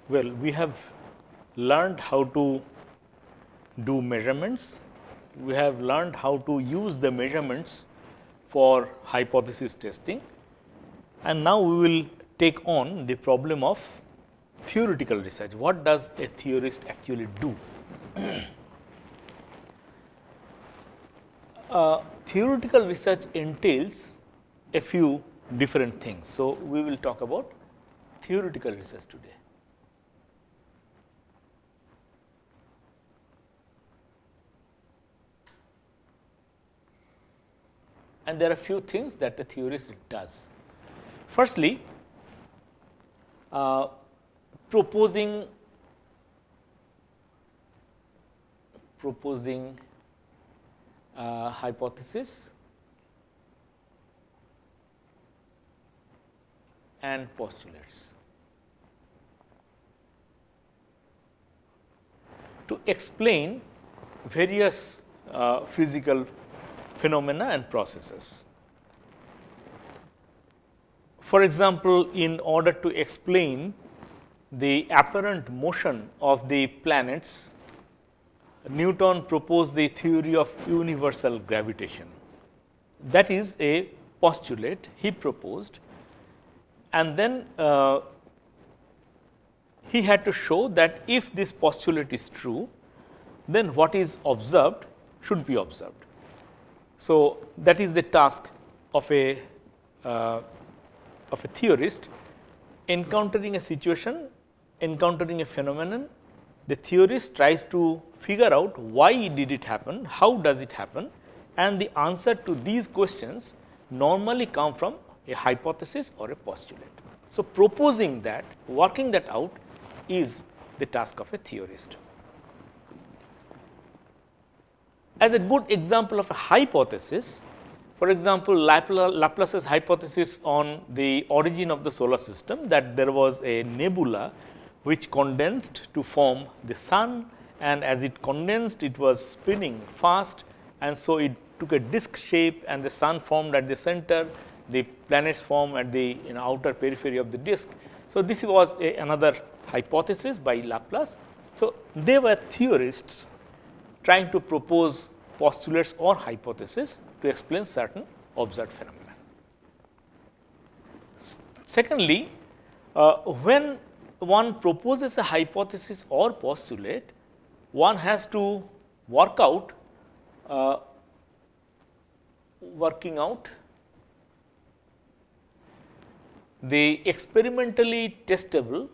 Well, we have learned how to do measurements. We have learned how to use the measurements for hypothesis testing, and now we will take on the problem of theoretical research. What does a theorist actually do? Theoretical research entails a few different things. So, we will talk about theoretical research today. And there are few things that a theorist does. Firstly, proposing hypothesis and postulates to explain various physical phenomena and processes. For example, in order to explain the apparent motion of the planets, Newton proposed the theory of universal gravitation. That is a postulate he proposed, and then he had to show that if this postulate is true, then what is observed should be observed. So, that is the task of a theorist. Encountering a situation, encountering a phenomenon, the theorist tries to figure out why did it happen, how does it happen, and the answer to these questions normally come from a hypothesis or a postulate. So, proposing that, working that out is the task of a theorist. As a good example of a hypothesis, for example, Laplace's hypothesis on the origin of the solar system, that there was a nebula which condensed to form the sun, and as it condensed it was spinning fast, and so it took a disk shape and the sun formed at the center, the planets formed at the outer periphery of the disk. So, this was another hypothesis by Laplace. So, they were theorists trying to propose postulates or hypotheses to explain certain observed phenomena. Secondly, when one proposes a hypothesis or postulate, one has to working out the experimentally testable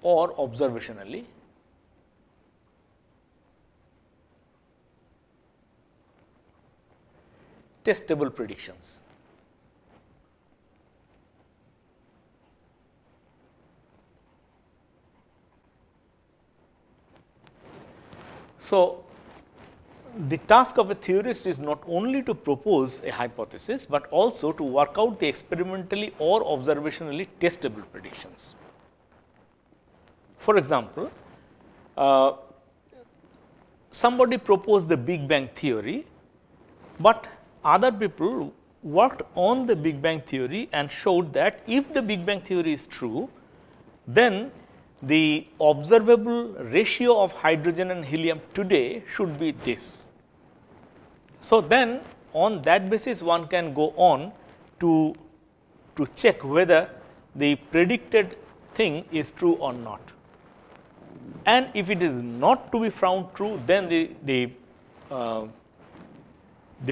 or observationally testable predictions. So, the task of a theorist is not only to propose a hypothesis, but also to work out the experimentally or observationally testable predictions. For example, somebody proposed the Big Bang theory, but other people worked on the Big Bang theory and showed that if the Big Bang theory is true, then the observable ratio of hydrogen and helium today should be this. So, then on that basis one can go on to check whether the predicted thing is true or not. And if it is not to be found true, then the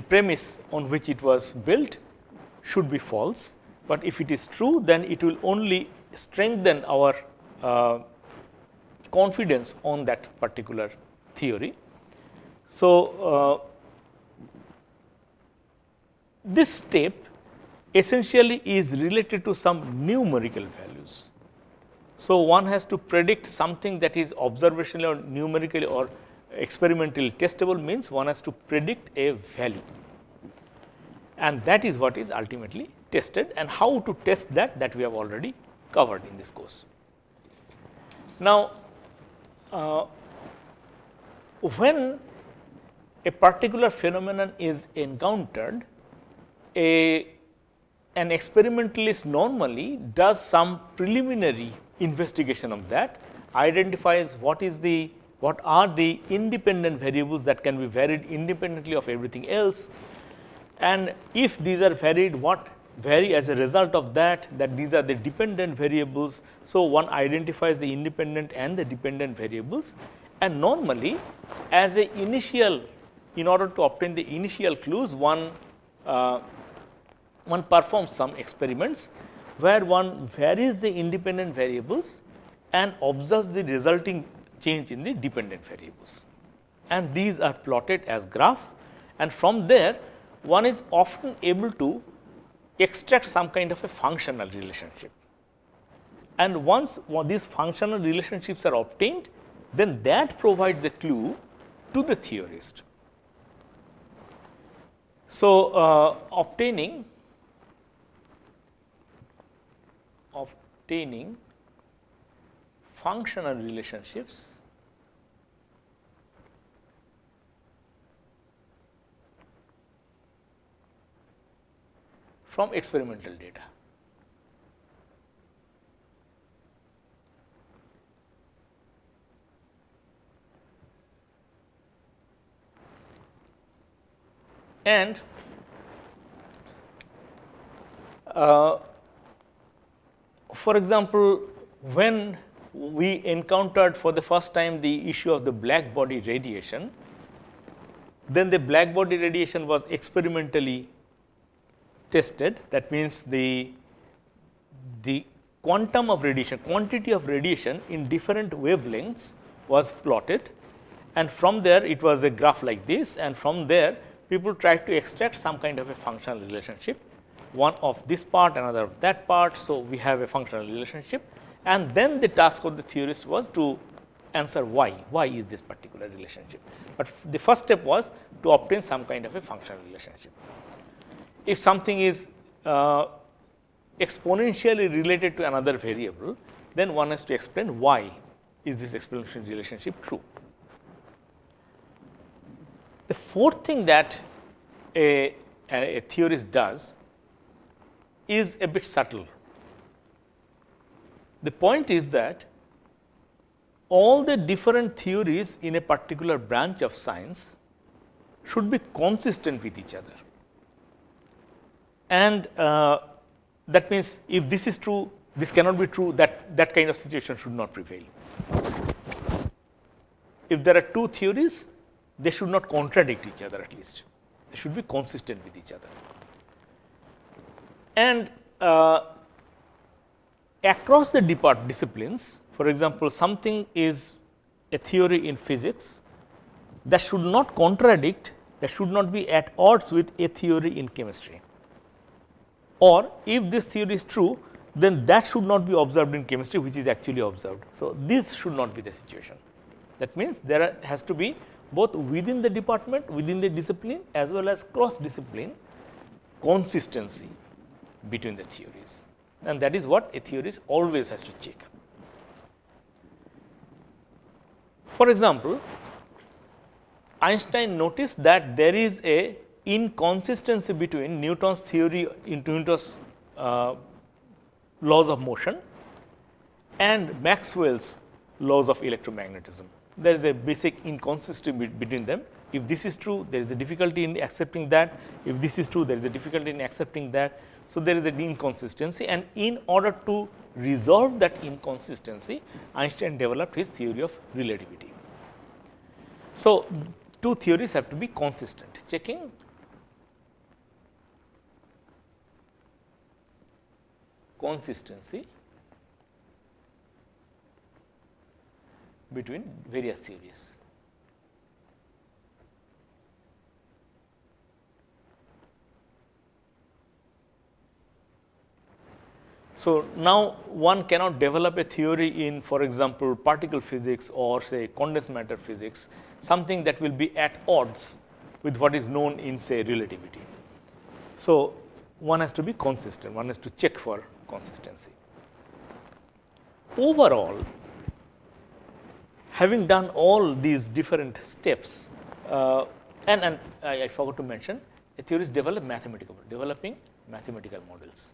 premise on which it was built should be false, but if it is true, then it will only strengthen our confidence on that particular theory. So, this step essentially is related to some numerical values. So, one has to predict something that is observationally or numerically or experimentally testable means one has to predict a value, and that is what is ultimately tested, and how to test that we have already covered in this course. Now, when a particular phenomenon is encountered, an experimentalist normally does some preliminary investigation of that, identifies what are the independent variables that can be varied independently of everything else, and if these are varied, what vary as a result of that these are the dependent variables. So, one identifies the independent and the dependent variables, and normally as a initial, in order to obtain the initial clues, one performs some experiments where one varies the independent variables and observes the resulting change in the dependent variables, and these are plotted as graph, and from there one is often able to extract some kind of a functional relationship, and once these functional relationships are obtained, then that provides a clue to the theorist. So, obtaining functional relationships from experimental data. And for example, when we encountered for the first time the issue of the black body radiation, then the black body radiation was experimentally tested. That means, the quantum of radiation, quantity of radiation in different wavelengths was plotted, and from there it was a graph like this, and from there people tried to extract some kind of a functional relationship, one of this part, another of that part. So, we have a functional relationship, and then the task of the theorist was to answer why is this particular relationship, but the first step was to obtain some kind of a functional relationship. If something is exponentially related to another variable, then one has to explain why is this exponential relationship true. The fourth thing that a theorist does is a bit subtle. The point is that all the different theories in a particular branch of science should be consistent with each other, and that means, if this is true, this cannot be true, that kind of situation should not prevail. If there are two theories, they should not contradict each other, at least they should be consistent with each other. And across the disciplines, for example, something is a theory in physics that should not contradict, that should not be at odds with a theory in chemistry, or if this theory is true, then that should not be observed in chemistry, which is actually observed. So, this should not be the situation. That means, there has to be both within the department, within the discipline, as well as cross discipline consistency between the theories, and that is what a theorist always has to check. For example, Einstein noticed that there is a inconsistency between Newton's theory in Newton's laws of motion and Maxwell's laws of electromagnetism. There is a basic inconsistency between them. If this is true, there is a difficulty in accepting that. If this is true, there is a difficulty in accepting that. So, there is an inconsistency, and in order to resolve that inconsistency, Einstein developed his theory of relativity. So, two theories have to be consistent, checking consistency between various theories. So, now one cannot develop a theory in, for example, particle physics or say condensed matter physics, something that will be at odds with what is known in say relativity. So, one has to be consistent, one has to check for consistency. Overall, having done all these different steps, and I forgot to mention, a theory is developing mathematical models.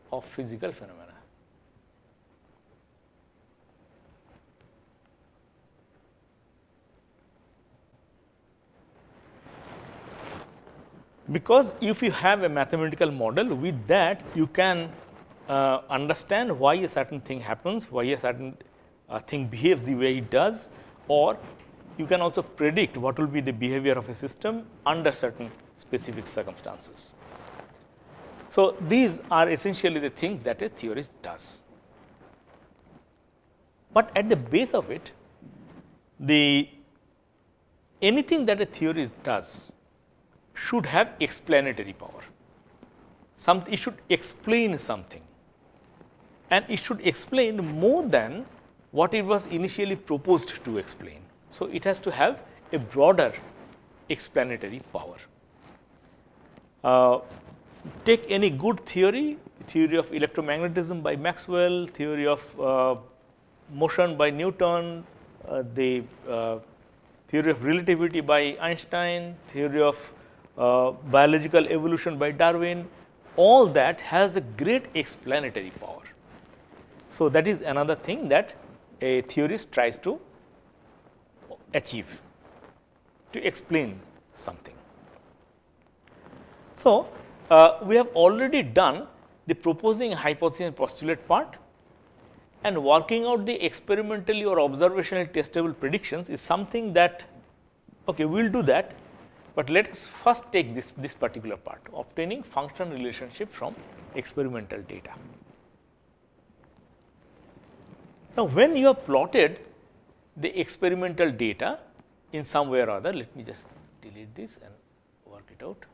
Of physical phenomena. Because if you have a mathematical model, with that you can understand why a certain thing happens, why a certain thing behaves the way it does, or you can also predict what will be the behavior of a system under certain specific circumstances. So, these are essentially the things that a theorist does. But at the base of it, anything that a theorist does should have explanatory power. It should explain something, and it should explain more than what it was initially proposed to explain. So, it has to have a broader explanatory power. Take any good theory of electromagnetism by Maxwell, theory of motion by Newton, the theory of relativity by Einstein, theory of biological evolution by Darwin, all that has a great explanatory power. So, that is another thing that a theorist tries to achieve, to explain something. So, we have already done the proposing hypothesis and postulate part, and working out the experimentally or observationally testable predictions is something that, okay, we will do that, but let us first take this particular part, obtaining function relationship from experimental data. Now, when you have plotted the experimental data in some way or other, let me just delete this and work it out.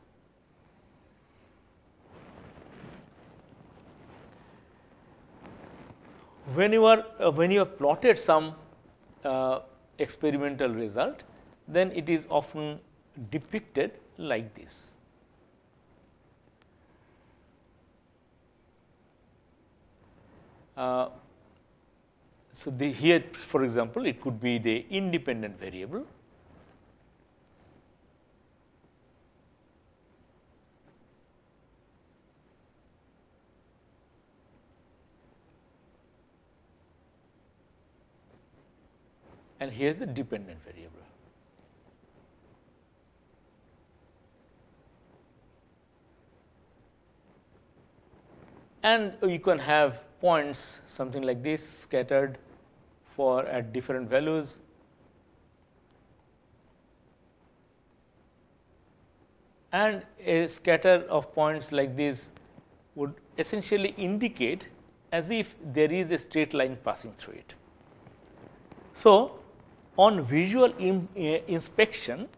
When you have plotted some experimental result, then it is often depicted like this. So, here for example, it could be the independent variable, and here is the dependent variable. And you can have points something like this scattered for at different values, and a scatter of points like this would essentially indicate as if there is a straight line passing through it. So, on visual inspection,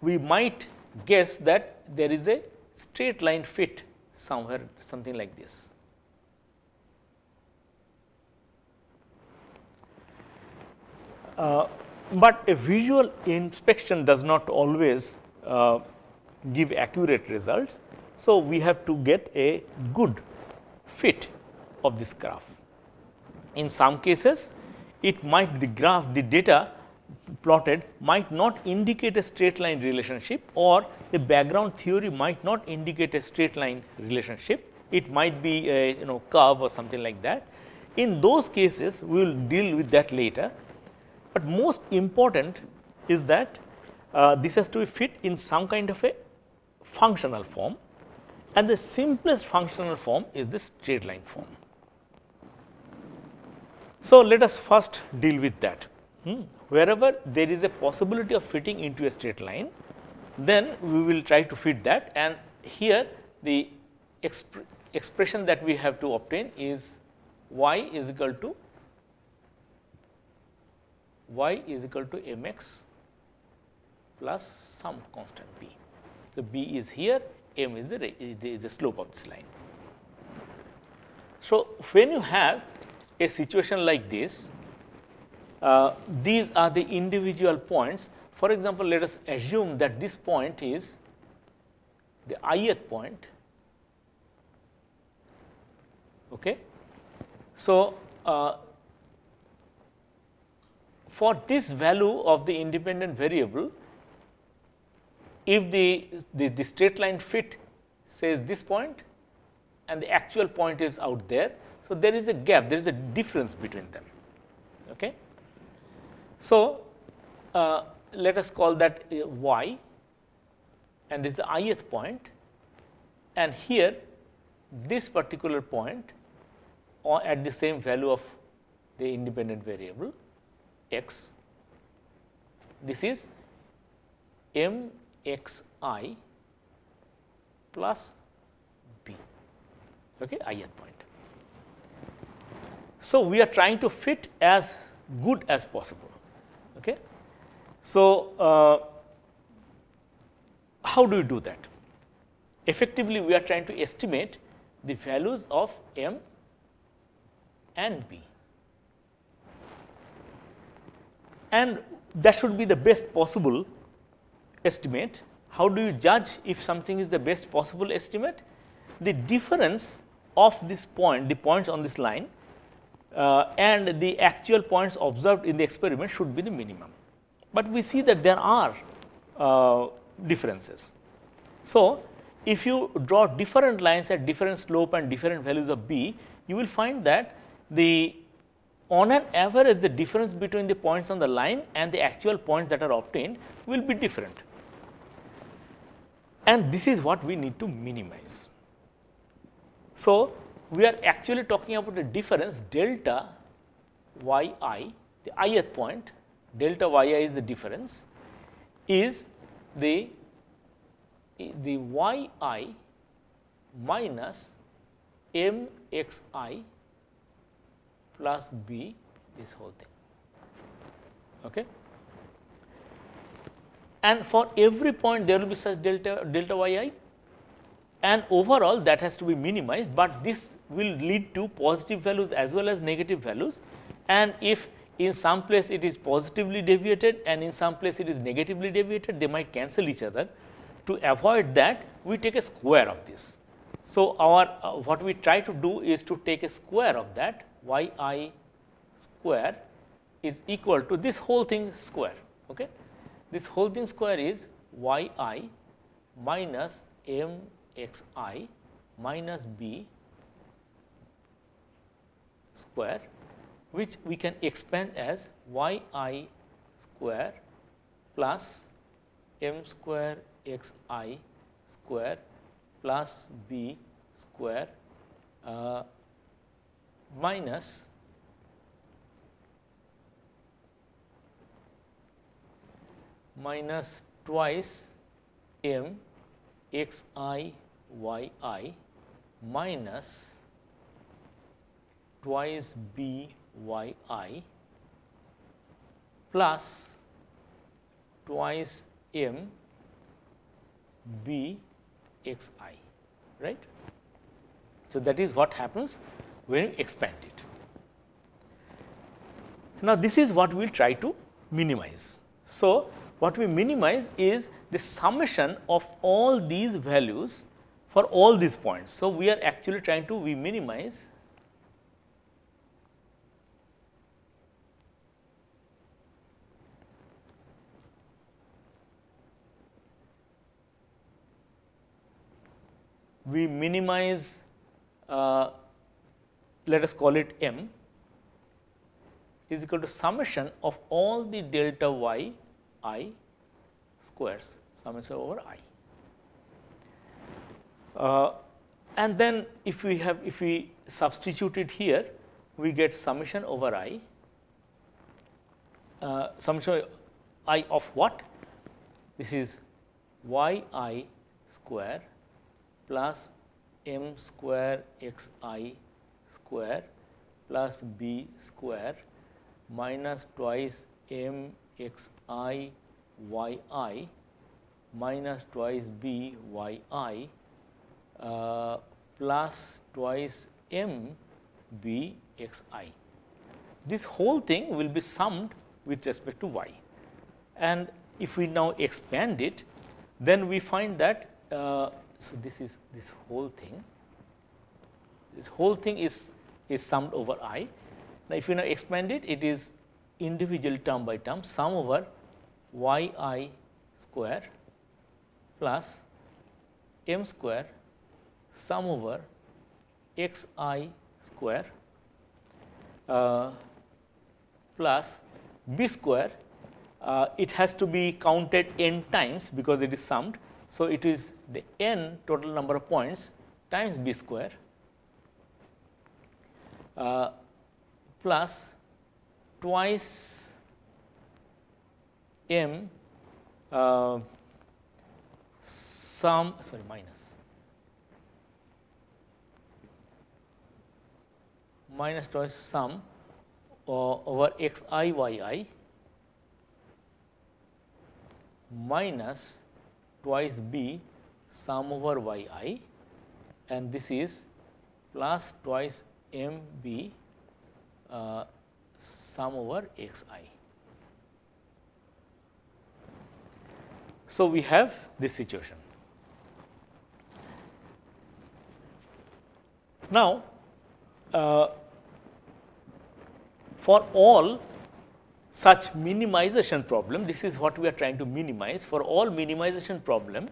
we might guess that there is a straight line fit somewhere, something like this. But a visual inspection does not always give accurate results. So, we have to get a good fit of this graph. In some cases, it might the data plotted might not indicate a straight line relationship, or the background theory might not indicate a straight line relationship. It might be a curve or something like that. In those cases, we will deal with that later. But most important is that this has to be fit in some kind of a functional form, and the simplest functional form is the straight line form. So, let us first deal with that. Wherever there is a possibility of fitting into a straight line, then we will try to fit that, and here the expression that we have to obtain is y is equal to y is equal to mx plus some constant b. So, b is here, m is the slope of this line. So, when you have a situation like this, these are the individual points. For example, let us assume that this point is the ith point. Okay. So, for this value of the independent variable, if the straight line fit says this point and the actual point is out there. So, there is a gap, there is a difference between them. Okay. So, let us call that y, and this is the ith point, and here this particular point or at the same value of the independent variable x, this is mxi plus b, okay, ith point. So, we are trying to fit as good as possible. Okay. So, how do you do that? Effectively, we are trying to estimate the values of m and b, and that should be the best possible estimate. How do you judge if something is the best possible estimate? The difference of this point, the points on this line and the actual points observed in the experiment should be the minimum, but we see that there are differences. So, if you draw different lines at different slope and different values of b, you will find that on an average the difference between the points on the line and the actual points that are obtained will be different, and this is what we need to minimize. So, we are actually talking about the difference delta yi, the ith point, delta yi is the difference, is the yi minus mxi plus b, this whole thing. Okay. And for every point there will be such delta yi, and overall that has to be minimized, but this will lead to positive values as well as negative values, and if in some place it is positively deviated and in some place it is negatively deviated, they might cancel each other. To avoid that, we take a square of this. So, our what we try to do is to take a square of that, yi square is equal to this whole thing square. Okay. This whole thing square is yi minus mxi minus b square, which we can expand as yi square plus m square xi square plus b square minus twice m xi yi minus twice b yi plus twice m b xi, right. So, that is what happens when you expand it. Now, this is what we will try to minimize. So, what we minimize is the summation of all these values for all these points. So, we are actually trying to minimize let us call it m is equal to summation of all the delta y I squares, summation over I. And then if we substitute it here, we get summation over I, summation I of what? This is yi square plus m square xi square plus b square minus twice m x I y I minus twice b y I plus twice m b x I. This whole thing will be summed with respect to y, and if we now expand it, then we find that so this is this whole thing. This whole thing is summed over I. Now, if you now expand it, it is individual term by term sum over y I square plus m square sum over x I square plus b square. It has to be counted n times because it is summed. So, it is the n total number of points times b square plus twice m minus twice sum over x I y I minus twice b sum over y I, and this is plus twice m b sum over x I. So, we have this situation. Now, for all such minimization problem, this is what we are trying to minimize. For all minimization problem,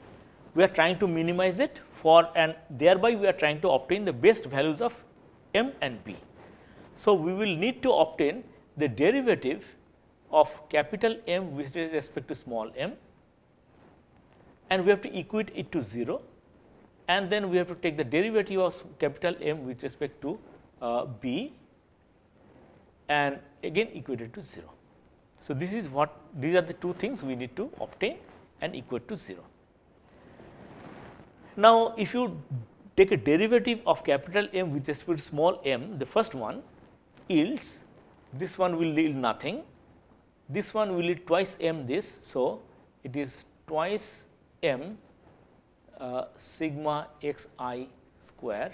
we are trying to minimize it for, and thereby we are trying to obtain the best values of m and b. So, we will need to obtain the derivative of capital M with respect to small m, and we have to equate it to 0, and then we have to take the derivative of capital M with respect to b and again equate it to 0. So, this is what, these are the two things we need to obtain and equate to 0. Now, if you take a derivative of capital M with respect to small m, the first one yields, this one will yield nothing, this one will yield twice m this. So, it is twice m sigma x I square.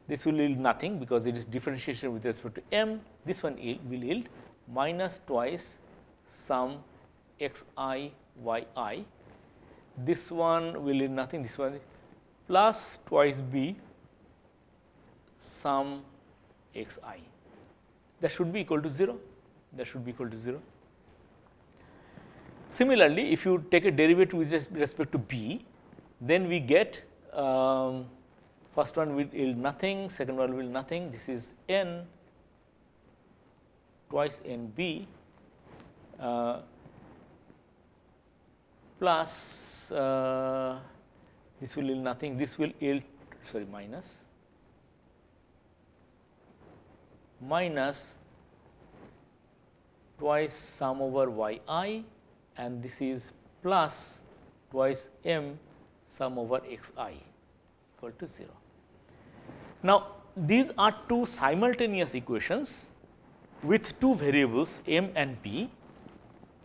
This will yield nothing because it is differentiation with respect to m. This one will yield minus twice sum x I y I. This one will yield nothing, this one plus twice b sum x I. That should be equal to 0. That should be equal to 0. Similarly, if you take a derivative with respect to b, then we get first one will yield nothing, second one will yield nothing. This is n twice n b plus this will yield nothing, this will yield minus twice sum over y I, and this is plus twice m sum over x I equal to 0. Now, these are two simultaneous equations with two variables m and b,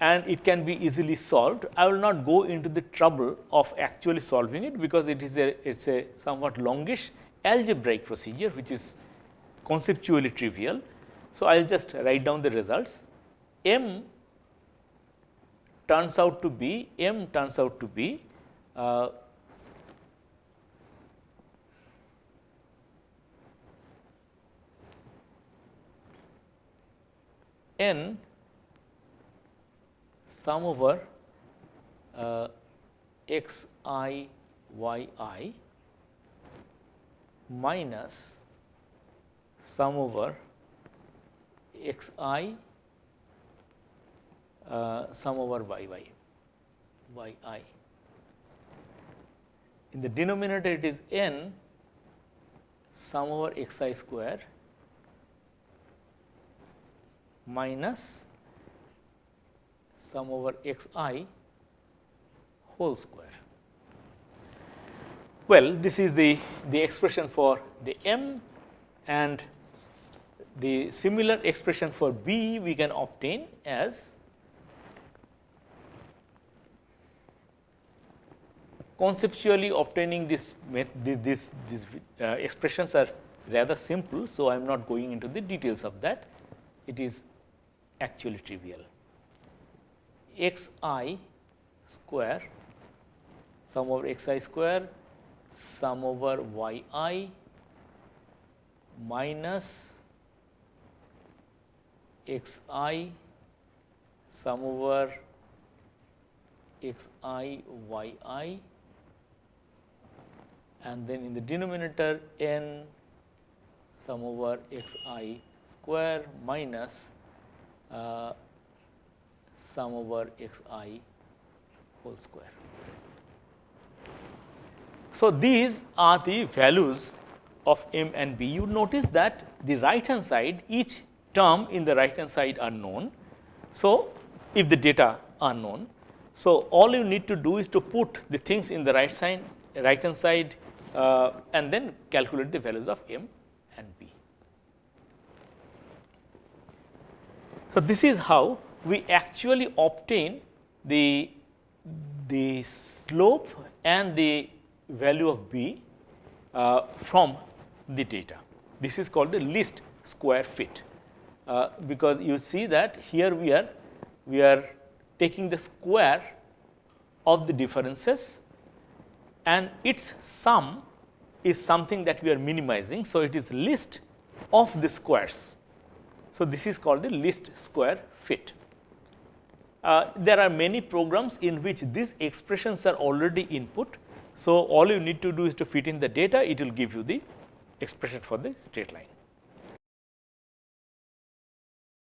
and it can be easily solved. I will not go into the trouble of actually solving it because it is a somewhat longish algebraic procedure which is conceptually trivial. So, I will just write down the results. M turns out to be n sum over x I y I minus sum over x I sum over y I. In the denominator it is n sum over x I square minus sum over x I whole square. Well, this is the expression for the m, and the similar expression for b we can obtain as conceptually obtaining these expressions are rather simple. So, I am not going into the details of that, it is actually trivial. X I square sum over x I square sum over y I minus x I sum over x I y I, and then in the denominator n sum over x I square minus sum over x I whole square. So, these are the values of m and b. You notice that the right hand side, each term in the right hand side are known. So, if the data are known, so all you need to do is to put the things in the right hand side and then calculate the values of m and b. So, this is how we actually obtain the slope and the value of b from the data. This is called the least square fit, because you see that here we are taking the square of the differences and its sum is something that we are minimizing. So, it is least of the squares. So, this is called the least square fit. There are many programs in which these expressions are already input. So, all you need to do is to fit in the data, it will give you the expression for the straight line.